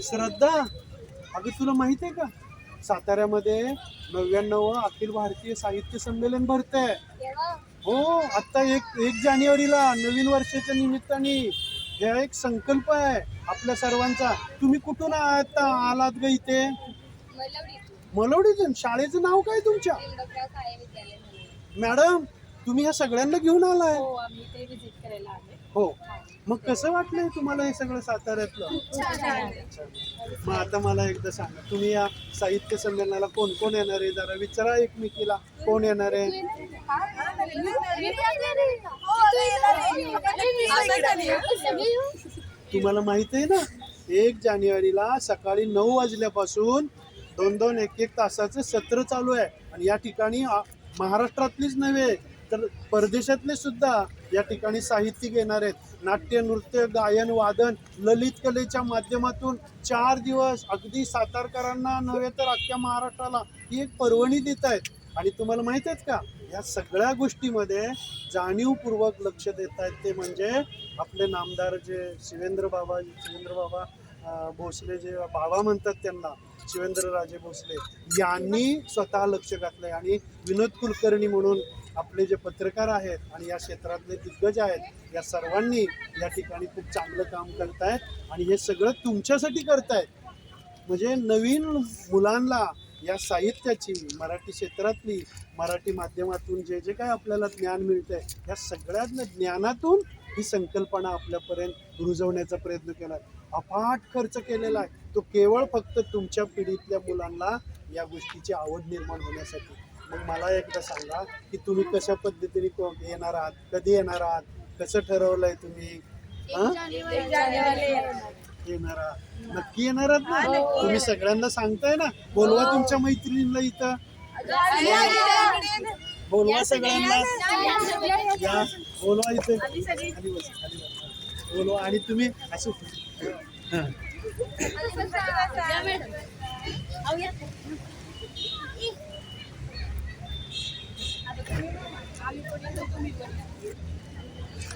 श्रद्धा, अगं तुला माहित आहे का, साताऱ्यामध्ये 99 अखिल भारतीय साहित्य संमेलन भरतंय. हो, आता 1 जानेवारीला नवीन वर्षाच्या निमित्ताने हा एक संकल्प आहे आपल्या सर्वांचा. तुम्ही कुठून आलात ग इथे? मलवडीतून. शाळेचं नाव काय तुमच्या? मॅडम, तुम्ही ह्या सगळ्यांना घेऊन आलाय? हो, मग कसं वाटलंय तुम्हाला हे सगळं साताऱ्यातलं? मग आता मला एकदा सांगा, तुम्ही या साहित्य संमेलनाला कोण कोण येणार आहे? जरा विचारा एकमेकीला, कोण येणार आहे? तुम्हाला माहित आहे ना, 1 जानेवारीला सकाळी 9 वाजल्यापासून 2-2, 1-1 तासाचं सत्र चालू आहे. आणि या ठिकाणी महाराष्ट्रातलीच नव्हे तर परदेशातले सुद्धा या ठिकाणी साहित्यिक येणार आहेत. नाट्य, नृत्य, गायन, वादन, ललित कलेच्या माध्यमातून 4 दिवस अगदी सातारकरांना नव्हे तर अख्ख्या महाराष्ट्राला ही एक पर्वणी देत आहेत. आणि तुम्हाला माहित आहेत का, या सगळ्या गोष्टीमध्ये जाणीवपूर्वक लक्ष देत आहेत ते म्हणजे आपले नामदार जे शिवेंद्र बाबा भोसले, जे बाबा म्हणतात त्यांना, शिवेंद्रराजे भोसले यांनी स्वतः लक्ष घातलंय. आणि विनोद कुलकर्णी म्हणून आपले जे पत्रकार आहेत आणि या क्षेत्रातले दिग्गज आहेत, या सर्वांनी या ठिकाणी खूप चांगलं काम करतायत. आणि हे सगळं तुमच्यासाठी करतायत. म्हणजे नवीन मुलांना या साहित्याची, मराठी क्षेत्रातली, मराठी माध्यमातून जे जे काय आपल्याला ज्ञान मिळतंय, या सगळ्या ज्ञानातून ही संकल्पना आपल्यापर्यंत रुजवण्याचा प्रयत्न केला आहे. अफाट खर्च केलेला आहे तो केवळ फक्त तुमच्या पिढीतल्या मुलांना या गोष्टीची आवड निर्माण होण्यासाठी. मग मला एकदा सांगा की तुम्ही कशा पद्धतीने येणार आहात, कधी येणार आहात, कसं ठरवलंय तुम्ही? येणार आहात, नक्की येणार आहात ना? तुम्ही सगळ्यांना सांगताय ना? बोलवा तुमच्या मैत्रिणींना इथं, बोलवा सगळ्यांना, या बोलवा इथे, बोलवा. आणि तुम्ही असं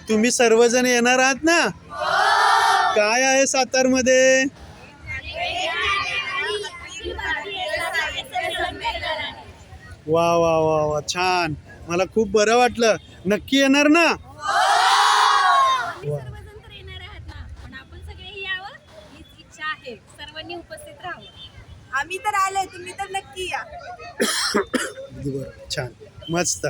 तुम्ही सर्वजण येणार आहात ना? काय आहे सातारमध्ये? वा वा वा वा, छान. मला खूप बरं वाटलं. नक्की येणार ना? सर्वांनी उपस्थित राहावं. आम्ही तर आलोय, तुम्ही तर नक्की या. छान, मस्त.